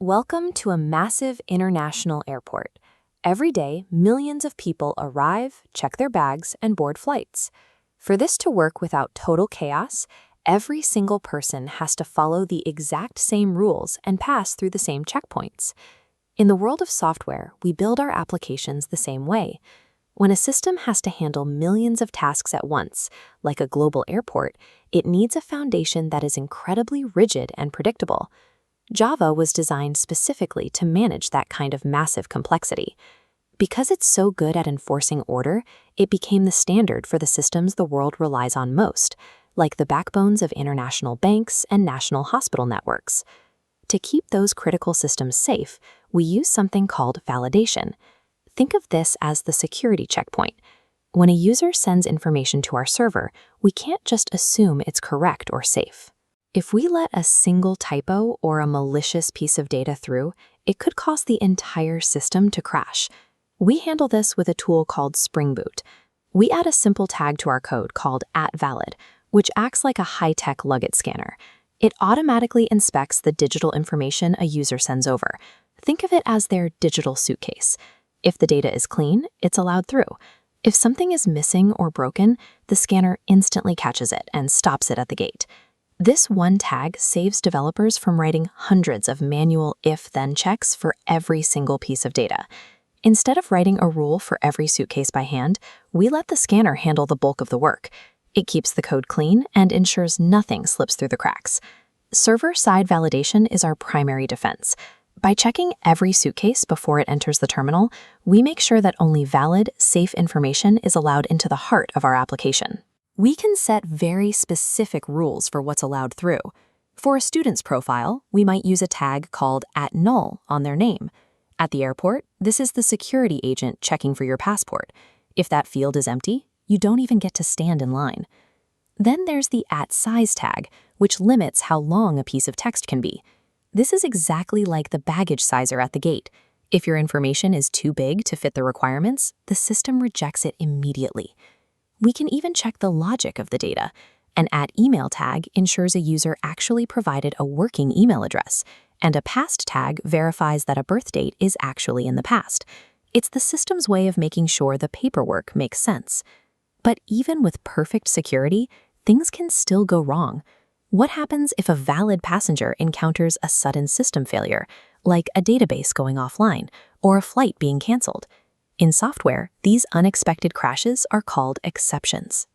Welcome to a massive international airport. Every day, millions of people arrive, check their bags, and board flights. For this to work without total chaos, every single person has to follow the exact same rules and pass through the same checkpoints. In the world of software, we build our applications the same way. When a system has to handle millions of tasks at once, like a global airport, it needs a foundation that is incredibly rigid and predictable. Java was designed specifically to manage that kind of massive complexity. Because it's so good at enforcing order, it became the standard for the systems the world relies on most, like the backbones of international banks and national hospital networks. To keep those critical systems safe, we use something called validation. Think of this as the security checkpoint. When a user sends information to our server, we can't just assume it's correct or safe. If we let a single typo or a malicious piece of data through, it could cause the entire system to crash. We handle this with a tool called Spring Boot. We add a simple tag to our code called @valid, which acts like a high-tech luggage scanner. It automatically inspects the digital information a user sends over. Think of it as their digital suitcase. If the data is clean, it's allowed through. If something is missing or broken, the scanner instantly catches it and stops it at the gate. This one tag saves developers from writing hundreds of manual if-then checks for every single piece of data. Instead of writing a rule for every suitcase by hand, we let the scanner handle the bulk of the work. It keeps the code clean and ensures nothing slips through the cracks. Server-side validation is our primary defense. By checking every suitcase before it enters the terminal, we make sure that only valid, safe information is allowed into the heart of our application. We can set very specific rules for what's allowed through. For a student's profile, we might use a tag called @null on their name. At the airport, this is the security agent checking for your passport. If that field is empty, you don't even get to stand in line. Then there's the @size tag, which limits how long a piece of text can be. This is exactly like the baggage sizer at the gate. If your information is too big to fit the requirements, the system rejects it immediately. We can even check the logic of the data. An @email tag ensures a user actually provided a working email address, and a past tag verifies that a birth date is actually in the past. It's the system's way of making sure the paperwork makes sense. But even with perfect security, things can still go wrong. What happens if a valid passenger encounters a sudden system failure, like a database going offline or a flight being canceled? In software, these unexpected crashes are called exceptions.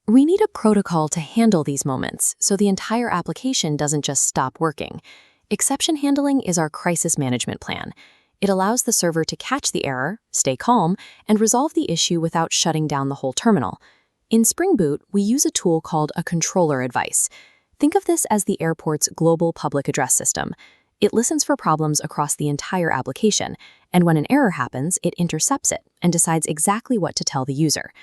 We need a protocol to handle these moments so the entire application doesn't just stop working. Exception handling is our crisis management plan. It allows the server to catch the error, stay calm, and resolve the issue without shutting down the whole terminal. In Spring Boot, we use a tool called a controller advice. Think of this as the airport's global public address system. It listens for problems across the entire application, and when an error happens, it intercepts it and decides exactly what to tell the user.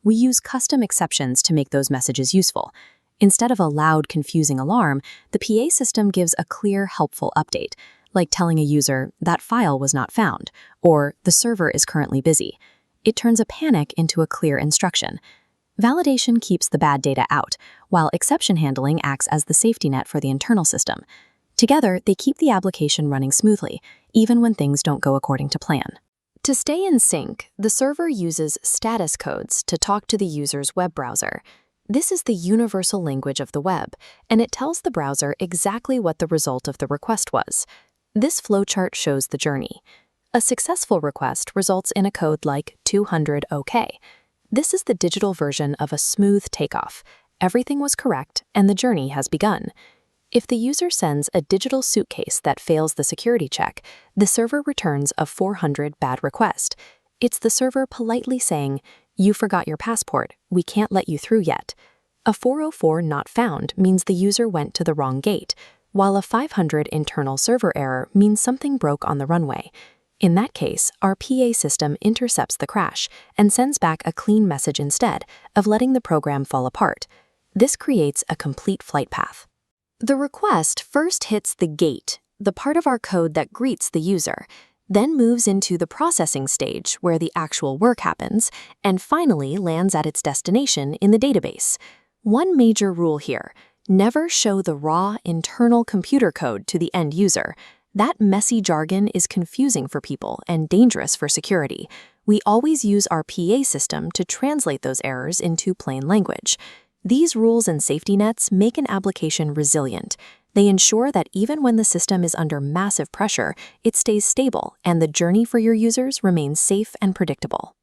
We use custom exceptions to make those messages useful. Instead of a loud, confusing alarm, the PA system gives a clear, helpful update, like telling a user, "That file was not found," or "The server is currently busy." It turns a panic into a clear instruction. Validation keeps the bad data out, while exception handling acts as the safety net for the internal system. Together, they keep the application running smoothly, even when things don't go according to plan. To stay in sync, the server uses status codes to talk to the user's web browser. This is the universal language of the web, and it tells the browser exactly what the result of the request was. This flowchart shows the journey. A successful request results in a code like 200 OK. This is the digital version of a smooth takeoff. Everything was correct, and the journey has begun. If the user sends a digital suitcase that fails the security check, the server returns a 400 bad request. It's the server politely saying, "You forgot your passport, we can't let you through yet." A 404 not found means the user went to the wrong gate, while a 500 internal server error means something broke on the runway. In that case, our PA system intercepts the crash and sends back a clean message instead of letting the program fall apart. This creates a complete flight path. The request first hits the gate, the part of our code that greets the user, then moves into the processing stage where the actual work happens, and finally lands at its destination in the database. One major rule here: never show the raw internal computer code to the end user. That messy jargon is confusing for people and dangerous for security. We always use our PA system to translate those errors into plain language. These rules and safety nets make an application resilient. They ensure that even when the system is under massive pressure, it stays stable and the journey for your users remains safe and predictable.